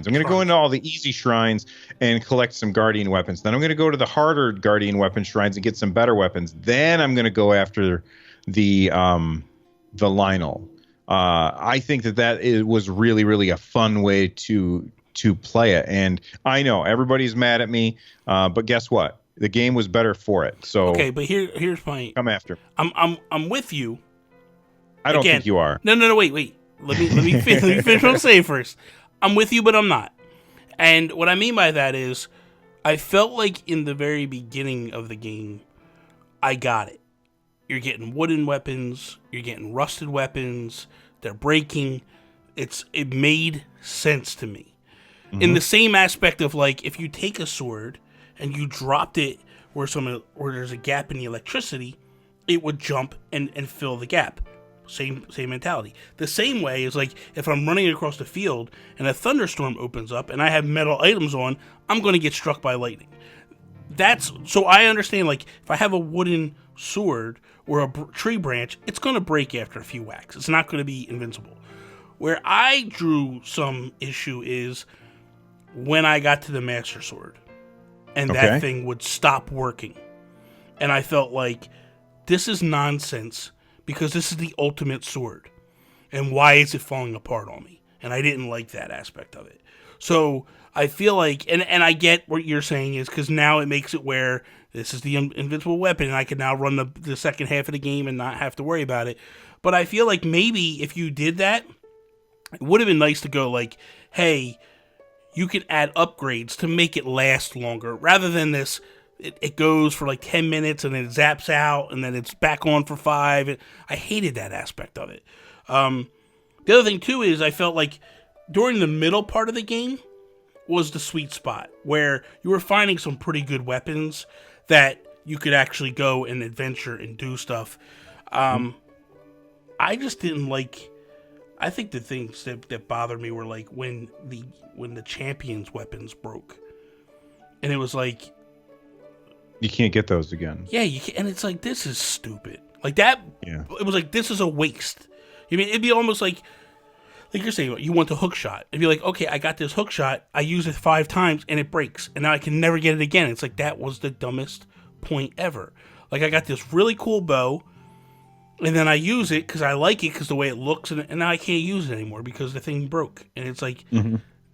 I'm going to go into all the easy shrines and collect some guardian weapons. Then I'm going to go to the harder guardian weapon shrines and get some better weapons. Then I'm going to go after the Lionel. I think that was really, really a fun way to play it. And I know everybody's mad at me, but guess what? The game was better for it. So okay, but here's my come after. I'm with you. I don't think you are. No, wait. Let me finish what I'm saying first. I'm with you, but I'm not. And what I mean by that is, I felt like in the very beginning of the game, I got it. You're getting wooden weapons. You're getting rusted weapons. They're breaking. It made sense to me. Mm-hmm. In the same aspect of like, if you take a sword and you dropped it where there's a gap in the electricity, it would jump and fill the gap. Same mentality. The same way is like if I'm running across the field and a thunderstorm opens up and I have metal items on, I'm going to get struck by lightning. So I understand, like, if I have a wooden sword or a tree branch, it's going to break after a few whacks. It's not going to be invincible. Where I drew some issue is when I got to the Master Sword and that thing would stop working. And I felt like, this is nonsense because this is the ultimate sword. And why is it falling apart on me? And I didn't like that aspect of it. So I feel like, and I get what you're saying is because now it makes it where this is the invincible weapon and I can now run the second half of the game and not have to worry about it. But I feel like maybe if you did that, it would have been nice to go like, hey, you can add upgrades to make it last longer rather than this. It goes for like 10 minutes and then it zaps out and then it's back on for 5. I hated that aspect of it. The other thing too is I felt like during the middle part of the game was the sweet spot where you were finding some pretty good weapons that you could actually go and adventure and do stuff. I just didn't like. I think the things that bothered me were like when the champion's weapons broke, and it was like you can't get those again. Yeah, you can, and it's like this is stupid. Like that. Yeah. It was like this is a waste. I mean, it'd be almost like you're saying, you want the Hookshot. It'd be like, okay, I got this Hookshot. I use it 5 times and it breaks, and now I can never get it again. It's like that was the dumbest point ever. Like I got this really cool bow. And then I use it because I like it because the way it looks, and now I can't use it anymore because the thing broke. And it's like,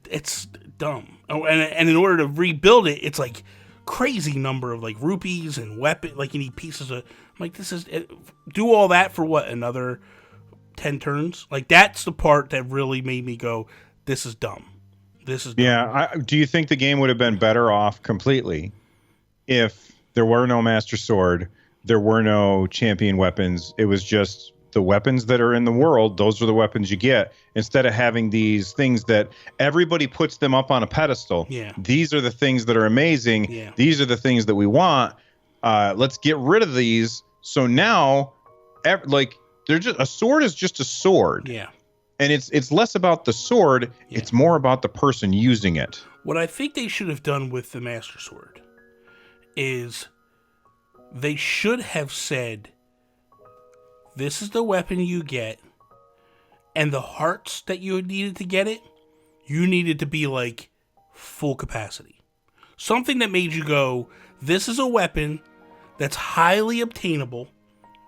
it's dumb. Oh, and in order to rebuild it, it's like crazy number of like rupees and weapon. Like you need pieces of. I'm like, this is do all that for what, another 10 turns? Like that's the part that really made me go, this is dumb. This is dumb. Yeah. Do you think the game would have been better off completely if there were no Master Sword, there were no champion weapons? It was just the weapons that are in the world. Those are the weapons you get, instead of having these things that everybody puts them up on a pedestal. Yeah. These are the things that are amazing. Yeah. These are the things that we want. Let's get rid of these. So now, like, they're just, a sword is just a sword. Yeah. And it's less about the sword. Yeah. It's more about the person using it. What I think they should have done with the Master Sword is they should have said, this is the weapon you get, and the hearts that you needed to get it, you needed to be like full capacity. Something that made you go, this is a weapon that's highly obtainable,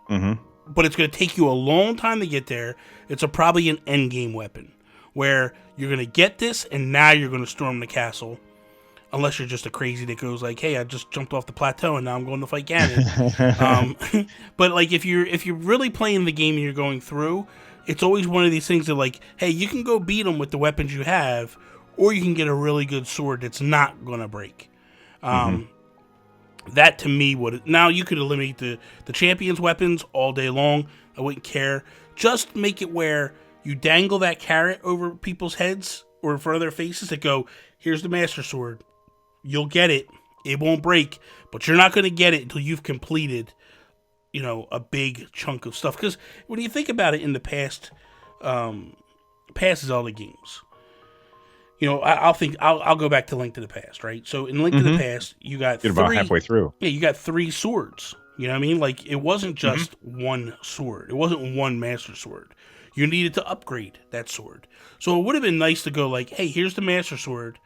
but it's going to take you a long time to get there. It's probably an endgame weapon where you're going to get this, and now you're going to storm the castle. Unless you're just a crazy that goes like, hey, I just jumped off the plateau and now I'm going to fight Ganon. But like if you're really playing the game and you're going through, it's always one of these things that like, hey, you can go beat them with the weapons you have, or you can get a really good sword that's not going to break. That to me would, now you could eliminate the champions weapons all day long. I wouldn't care. Just make it where you dangle that carrot over people's heads or in front of their faces that go, here's the Master Sword. You'll get it. It won't break, but you're not going to get it until you've completed, a big chunk of stuff. Because when you think about it in the past Zelda games, I'll go back to Link to the Past, right? So in Link to the Past, you got Get about halfway through. Yeah, you got 3 swords. You know what I mean? Like, it wasn't just one sword. It wasn't one Master Sword. You needed to upgrade that sword. So it would have been nice to go like, hey, here's the Master Sword.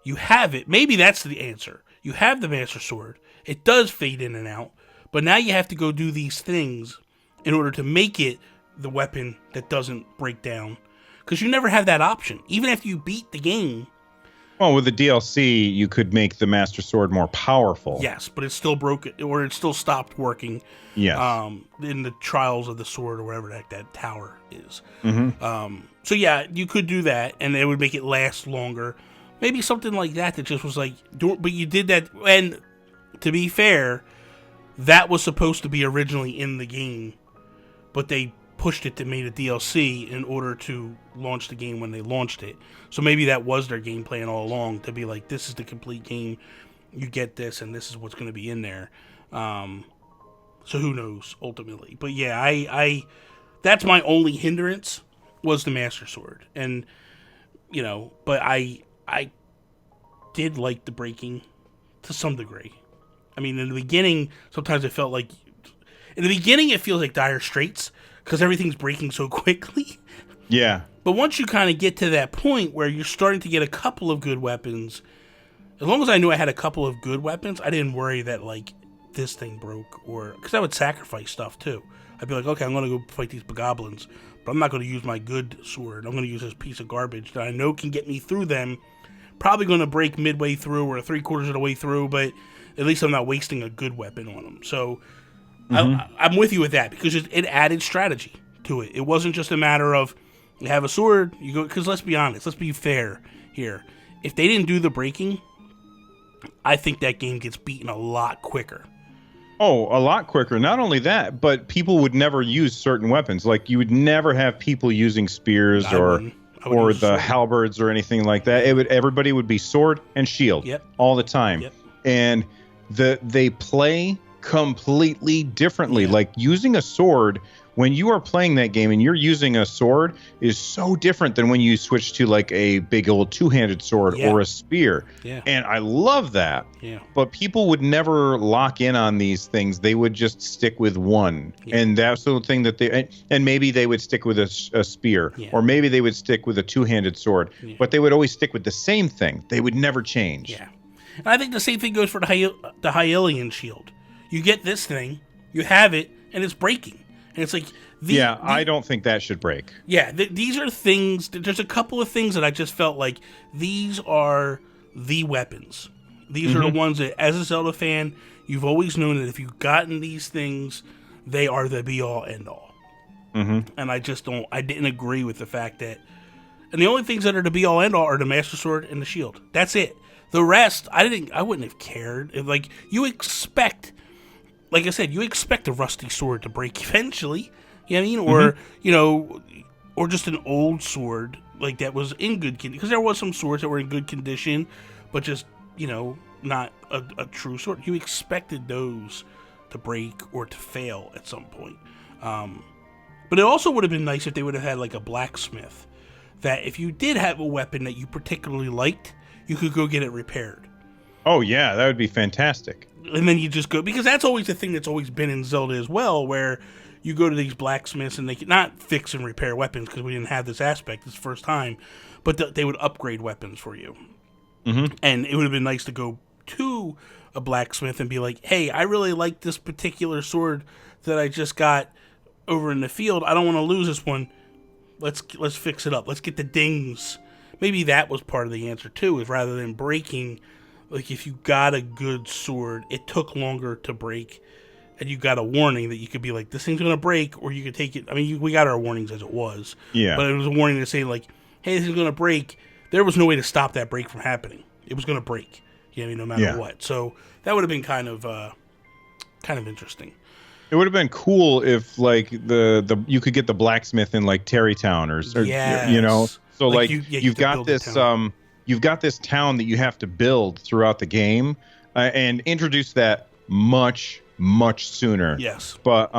You have it. Maybe that's the answer. You have the Master Sword. It does fade in and out. But now you have to go do these things in order to make it the weapon that doesn't break down. Because you never have that option. Even after you beat the game. Well, with the DLC, you could make the Master Sword more powerful. Yes, but it's still broken, or it still stopped working. Yes. In the Trials of the Sword, or whatever that tower is. So yeah, you could do that, and it would make it last longer. Maybe something like that just was like, but you did that, and to be fair, that was supposed to be originally in the game, but they pushed it to made a DLC in order to launch the game when they launched it. So maybe that was their game plan all along, to be like, this is the complete game, you get this, and this is what's going to be in there. So who knows, ultimately. But yeah, I that's my only hindrance, was the Master Sword. And, but I did like the breaking to some degree. I mean, in the beginning, sometimes it felt like... In the beginning, it feels like Dire Straits, because everything's breaking so quickly. Yeah. But once you kind of get to that point where you're starting to get a couple of good weapons, as long as I knew I had a couple of good weapons, I didn't worry that, like, this thing broke, or... Because I would sacrifice stuff, too. I'd be like, okay, I'm going to go fight these goblins, but I'm not going to use my good sword. I'm going to use this piece of garbage that I know can get me through them. Probably going to break midway through or 3/4 of the way through, but at least I'm not wasting a good weapon on them. So I'm with you with that, because it added strategy to it. It wasn't just a matter of, you have a sword, you go... Because let's be honest, let's be fair here. If they didn't do the breaking, I think that game gets beaten a lot quicker. Oh, a lot quicker. Not only that, but people would never use certain weapons. Like, you would never have people using spears or the halberds or anything like that. Everybody would be sword and shield all the time. Yep. And they play completely differently. Like, using a sword, when you are playing that game and you're using a sword, is so different than when you switch to like a big old two-handed sword or a spear. Yeah. And I love that. Yeah. But people would never lock in on these things. They would just stick with one. Yeah. And that's the thing that and maybe they would stick with a spear, or maybe they would stick with a two-handed sword, but they would always stick with the same thing. They would never change. Yeah. And I think the same thing goes for the Hylian shield. You get this thing, you have it, and it's breaking. And it's like... I don't think that should break. Yeah, these are things... There's a couple of things that I just felt like these are the weapons These are the ones that, as a Zelda fan, you've always known that if you've gotten these things, they are the be-all, end-all. And I didn't agree with the fact that, and the only things that are the be-all, end-all are the Master Sword and the shield. That's it. The rest, I wouldn't have cared. Like, you expect, like I said, you expect a rusty sword to break eventually. You know what I mean? Or, you know, or just an old sword, like, that was in good condition. Because there was some swords that were in good condition, but just, you know, not a true sword. You expected those to break or to fail at some point. But it also would have been nice if they would have had, like, a blacksmith. That if you did have a weapon that you particularly liked, you could go get it repaired. Oh, yeah, that would be fantastic. And then you just go, because that's always the thing that's always been in Zelda as well, where you go to these blacksmiths and they can not fix and repair weapons because we didn't have this aspect this first time, but they would upgrade weapons for you. And it would have been nice to go to a blacksmith and be like, hey, I really like this particular sword that I just got over in the field. I don't want to lose this one. Let's fix it up. Let's get the dings. Maybe that was part of the answer too, is rather than breaking, like if you got a good sword, it took longer to break, and you got a warning that you could be like, this thing's going to break, or you could take it. I mean, we got our warnings as it was. Yeah. But it was a warning to say like, hey, this is going to break. There was no way to stop that break from happening. It was going to break, you know, no matter what. So that would have been kind of interesting. It would have been cool if like the you could get the blacksmith in like Terrytown or you know. So like you've got this you've got this town that you have to build throughout the game and introduce that much sooner. Yes. But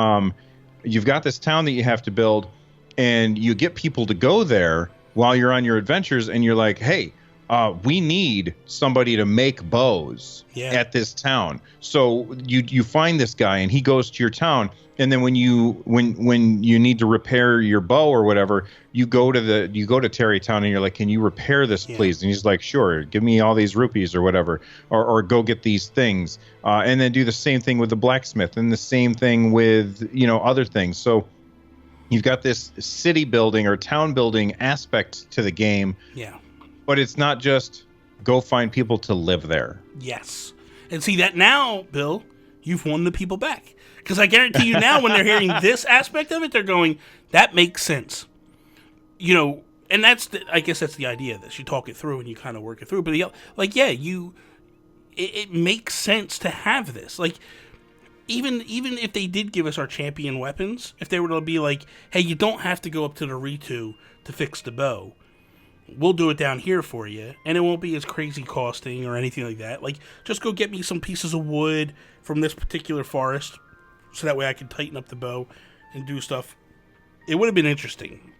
you've got this town that you have to build, and you get people to go there while you're on your adventures, and you're like, hey, we need somebody to make bows at this town. So you find this guy, and he goes to your town, and then when you need to repair your bow or whatever, you go to Terrytown, and you're like, can you repair this, please? And he's like, sure, give me all these rupees or whatever, or go get these things, and then do the same thing with the blacksmith, and the same thing with, you know, other things. So you've got this city building or town building aspect to the game. Yeah. But it's not just go find people to live there. Yes. And see that now, Bill, you've won the people back. Because I guarantee you now when they're hearing this aspect of it, they're going, that makes sense. You know, and I guess that's the idea of this. You talk it through and you kind of work it through. But like, yeah, it makes sense to have this. Like, even if they did give us our champion weapons, if they were to be like, hey, you don't have to go up to the Ritu to fix the bow. We'll do it down here for you, and it won't be as crazy costing or anything like that. Like, just go get me some pieces of wood from this particular forest, so that way I can tighten up the bow and do stuff. It would have been interesting.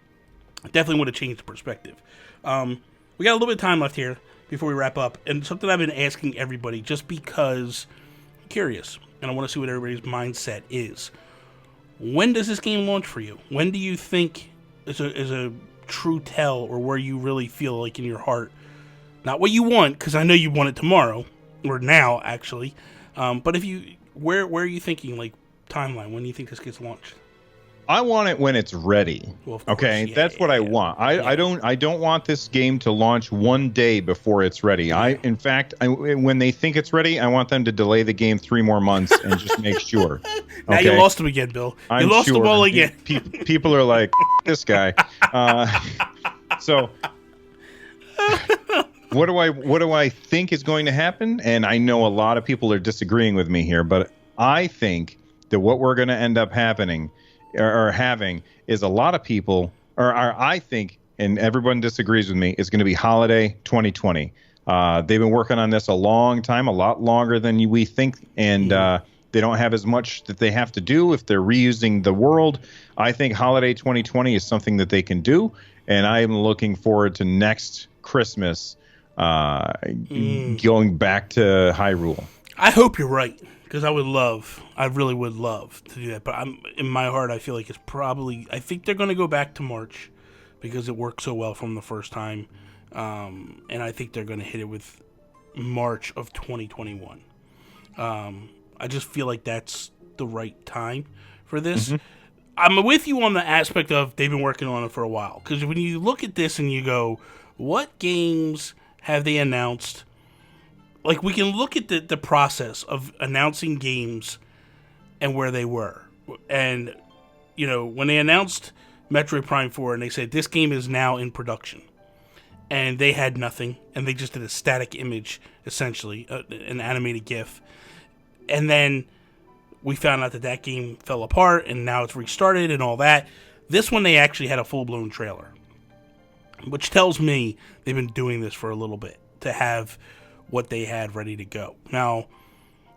It definitely would have changed the perspective. We got a little bit of time left here before we wrap up, and something I've been asking everybody, just because I'm curious, and I want to see what everybody's mindset is. When does this game launch for you? When do you think is a true tell, or where you really feel like in your heart, not what you want, because I know you want it tomorrow or now actually, but where are you thinking, like, timeline? When do you think this gets launched? I want it when it's ready. Well, of course, okay, that's what I want. I don't want this game to launch one day before it's ready. In fact, when they think it's ready, I want them to delay the game 3 more months and just make sure. Now you lost them again, Bill. You lost them all again. People are like, this guy. So what do I think is going to happen? And I know a lot of people are disagreeing with me here, but I think that what we're going to end up having is a lot of people, or I think, and everyone disagrees with me, is going to be holiday 2020. They've been working on this a long time, a lot longer than we think, and they don't have as much that they have to do if they're reusing the world. I think holiday 2020 is something that they can do, and I'm looking forward to next Christmas going back to Hyrule. I hope you're right, because I really would love to do that. But in my heart, I feel like it's probably, I think they're going to go back to March because it worked so well from the first time. And I think they're going to hit it with March of 2021. I just feel like that's the right time for this. Mm-hmm. I'm with you on the aspect of they've been working on it for a while. Because when you look at this and you go, what games have they announced like we can look at the process of announcing games and where they were. And, you know, when they announced Metroid Prime 4 and they said this game is now in production, and they had nothing, and they just did a static image, essentially, an animated GIF. And then we found out that that game fell apart, and now it's restarted and all that. This one, they actually had a full-blown trailer, which tells me they've been doing this for a little bit to have what they had ready to go. Now,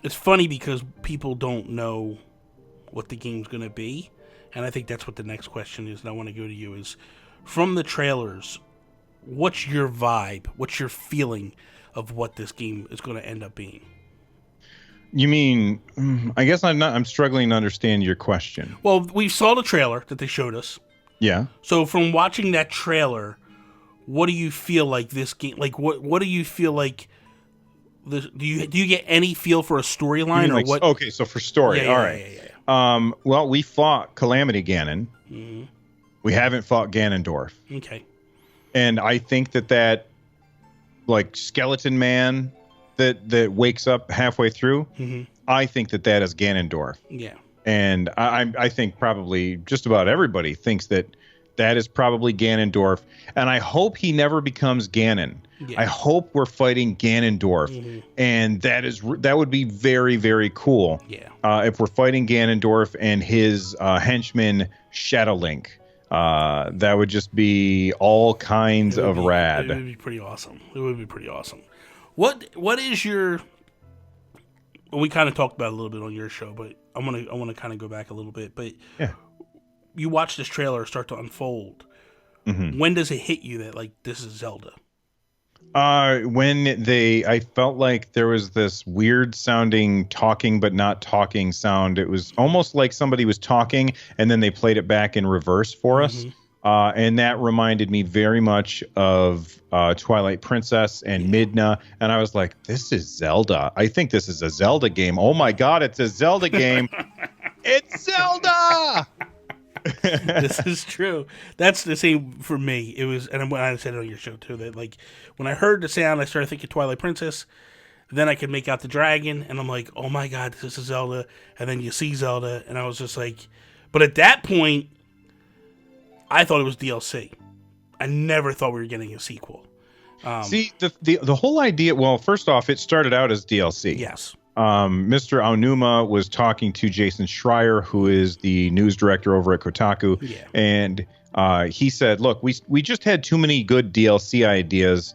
it's funny because people don't know what the game's going to be, and I think that's what the next question is, and I want to go to you, is from the trailers, what's your vibe? What's your feeling of what this game is going to end up being? You mean, I guess I'm struggling to understand your question. Well, we saw the trailer that they showed us. Yeah. So from watching that trailer, what do you feel like this game, like what do you feel like this, do you get any feel for a storyline or like, what? Okay, so for story. Yeah, all right. Yeah. Well, we fought Calamity Ganon. Mm-hmm. We haven't fought Ganondorf. Okay. And I think that like skeleton man that wakes up halfway through, Mm-hmm. I think that is Ganondorf. Yeah. And I think probably just about everybody thinks that is probably Ganondorf. And I hope he never becomes Ganon. Yeah. I hope we're fighting Ganondorf. Mm-hmm. And that would be very, very cool. Yeah. If we're fighting Ganondorf and his henchman Shadow Link. That would just be all kinds of rad. It would be pretty awesome. It would be pretty awesome. What is your? We kind of talked about it a little bit on your show, but I want to kind of go back a little bit. But yeah, you watch this trailer start to unfold. Mm-hmm. When does it hit you that like this is Zelda? I felt like there was this weird sounding talking but not talking sound. It was almost like somebody was talking and then they played it back in reverse for us. And that reminded me very much of Twilight Princess and Midna. And I was like, this is Zelda. I think this is a Zelda game. Oh my God, it's a Zelda game. It's Zelda! This is true. That's the same for me. It was, and I said it on your show too, that like when I heard the sound, I started thinking Twilight Princess. Then I could make out the dragon, and I'm like, oh my God, this is Zelda. And then you see Zelda, and I was just like, but at that point, I thought it was DLC. I never thought we were getting a sequel. See, the whole idea, well, first off, it started out as DLC. Yes. Mr. Aonuma was talking to Jason Schreier, who is the news director over at Kotaku. Yeah. And he said, look, we just had too many good DLC ideas.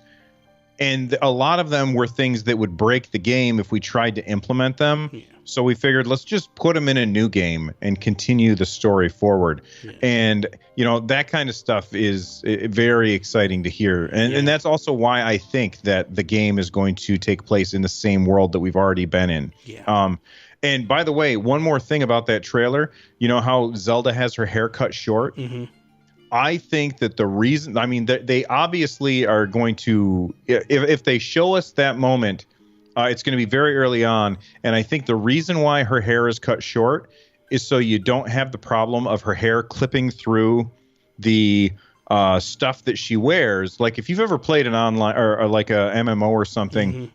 And a lot of them were things that would break the game if we tried to implement them. Yeah. So we figured, let's just put them in a new game and continue the story forward. Yeah. And, you know, that kind of stuff is very exciting to hear. And that's also why I think that the game is going to take place in the same world that we've already been in. Yeah. And by the way, one more thing about that trailer, you know how Zelda has her hair cut short? Mm-hmm. I think that the reason, I mean, they obviously are going to, if they show us that moment, it's going to be very early on. And I think the reason why her hair is cut short is so you don't have the problem of her hair clipping through the stuff that she wears. Like if you've ever played an online or like a MMO or something, mm-hmm.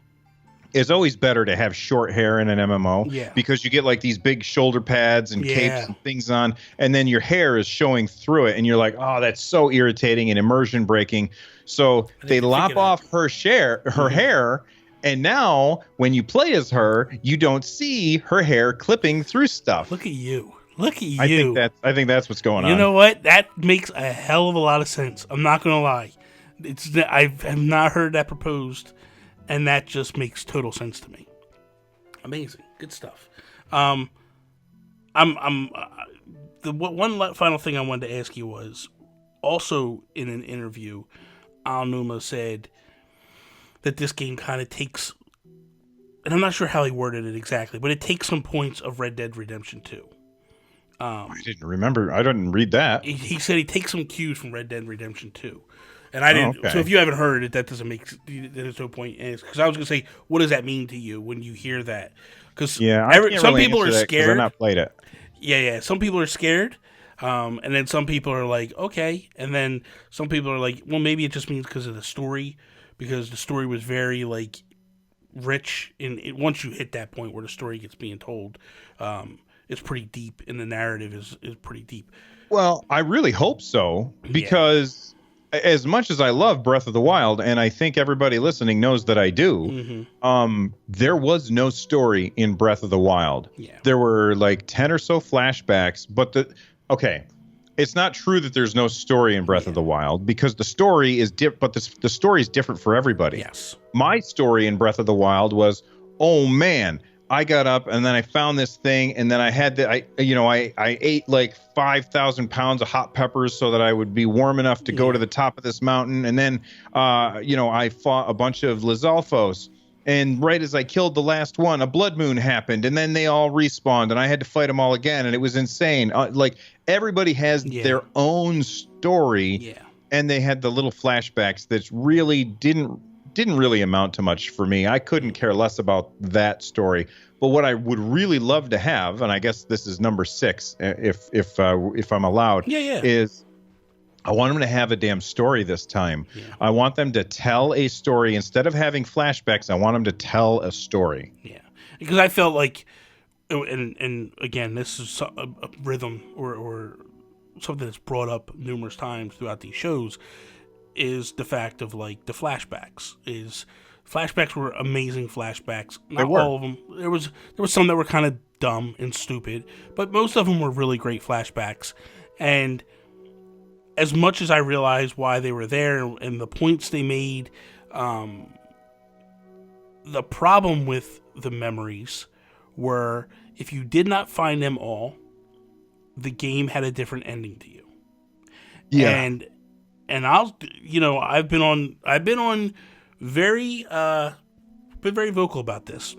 It's always better to have short hair in an MMO because you get like these big shoulder pads and capes and things on, and then your hair is showing through it, and you're like, oh, that's so irritating and immersion breaking. So they lop off her hair, and now when you play as her, you don't see her hair clipping through stuff. Look at you. Look at you. I think that's what's going on. You know what? That makes a hell of a lot of sense. I'm not gonna lie. I have not heard that proposed. And that just makes total sense to me. Amazing, good stuff. The one final thing I wanted to ask you was also in an interview, Aonuma said that this game kind of takes, and I'm not sure how he worded it exactly, but it takes some points of Red Dead Redemption 2. I didn't remember. I didn't read that. He said he takes some cues from Red Dead Redemption 2. And I didn't. Okay. So if you haven't heard it, that doesn't make. There's no point. Because I was going to say, what does that mean to you when you hear that? Because some people are scared. I've not played it. Yeah. Some people are scared, and then some people are like, okay, and then some people are like, well, maybe it just means because of the story, because the story was very like rich once you hit that point where the story gets being told. It's pretty deep, and the narrative is pretty deep. Well, I really hope so, because as much as I love Breath of the Wild, and I think everybody listening knows that I do, there was no story in Breath of the Wild. Yeah. There were like 10 or so flashbacks, but it's not true that there's no story in Breath of the Wild, because the story is but the story is different for everybody. Yes. My story in Breath of the Wild was, oh man, I got up and then I found this thing, and then I had I ate like 5,000 pounds of hot peppers so that I would be warm enough to go to the top of this mountain. And then, I fought a bunch of Lizalfos, and right as I killed the last one, a blood moon happened, and then they all respawned, and I had to fight them all again, and it was insane. Like everybody has their own story, and they had the little flashbacks that really didn't really amount to much for me. I couldn't care less about that story. But what I would really love to have, and I guess this is number 6, if I'm allowed, is I want them to have a damn story this time. Yeah. I want them to tell a story instead of having flashbacks. I want them to tell a story. Yeah, because I felt like, and again, this is a rhythm or something that's brought up numerous times throughout these shows, is the fact of like the flashbacks. Flashbacks were amazing flashbacks. Not all of them. There was some that were kind of dumb and stupid, but most of them were really great flashbacks. And as much as I realized why they were there and the points they made, the problem with the memories were if you did not find them all, the game had a different ending to you. Yeah. And I've been very vocal about this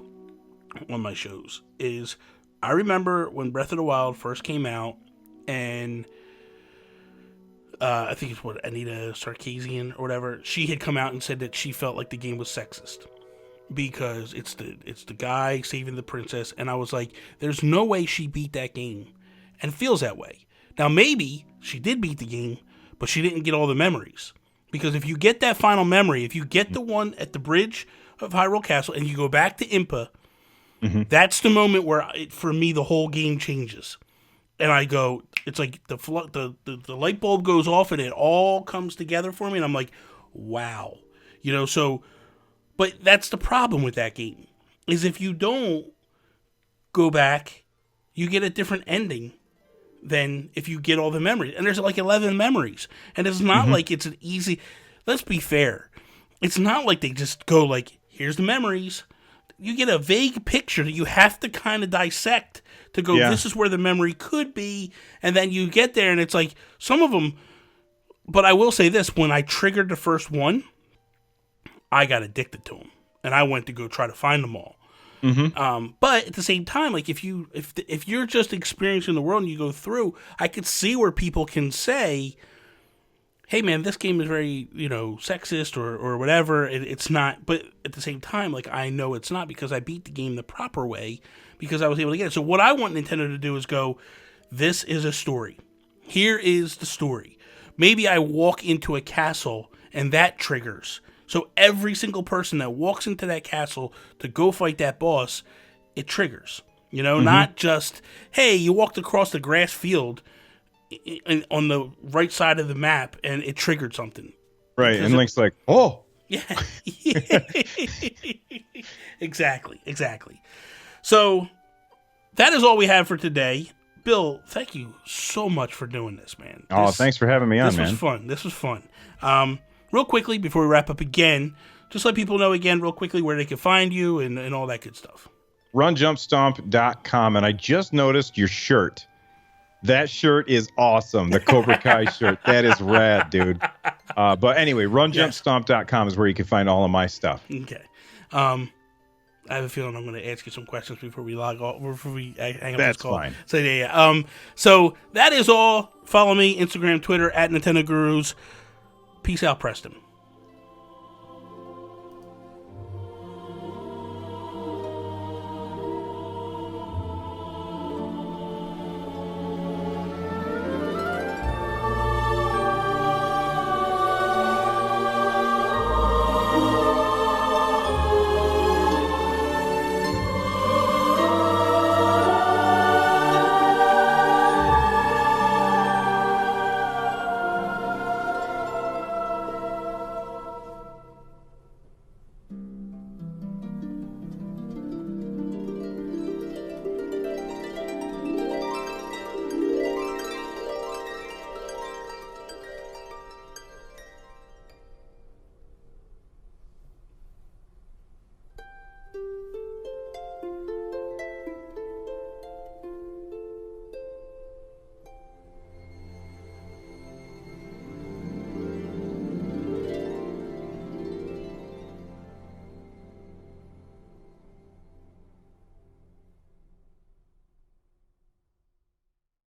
on my shows. Is I remember when Breath of the Wild first came out, and I think it's Anita Sarkeesian or whatever. She had come out and said that she felt like the game was sexist because it's the guy saving the princess, and I was like, there's no way she beat that game and feels that way. Now maybe she did beat the game, but she didn't get all the memories. Because if you get that final memory, if you get the one at the bridge of Hyrule Castle and you go back to Impa, that's the moment where, for me, the whole game changes. And I go, it's like the light bulb goes off and it all comes together for me. And I'm like, wow. But that's the problem with that game, is if you don't go back, you get a different ending than if you get all the memories. And there's like 11 memories. And it's not like it's an easy... Let's be fair. It's not like they just go like, here's the memories. You get a vague picture that you have to kind of dissect to go, this is where the memory could be. And then you get there and it's like, some of them... But I will say this, when I triggered the first one, I got addicted to them. And I went to go try to find them all. But at the same time, like if you're just experiencing the world and you go through, I could see where people can say, hey man, this game is very, sexist or whatever. It's not, but at the same time, like I know it's not, because I beat the game the proper way because I was able to get it. So what I want Nintendo to do is go, this is a story. Here is the story. Maybe I walk into a castle and that triggers. So every single person that walks into that castle to go fight that boss, it triggers. Not just, hey, you walked across the grass field on the right side of the map and it triggered something. Right, because and Link's like, oh. Yeah. Exactly. So that is all we have for today. Bill, thank you so much for doing this, man. Thanks for having me on, man. This was fun. Real quickly, before we wrap up again, just let people know again real quickly where they can find you and all that good stuff. RunJumpStomp.com. And I just noticed your shirt. That shirt is awesome. The Cobra Kai shirt. That is rad, dude. But anyway, RunJumpStomp.com is where you can find all of my stuff. Okay. I have a feeling I'm going to ask you some questions before we log off, before we hang up this call. That's fine. So, yeah. So that is all. Follow me, Instagram, Twitter, @NintendoGurus. Peace out, Preston.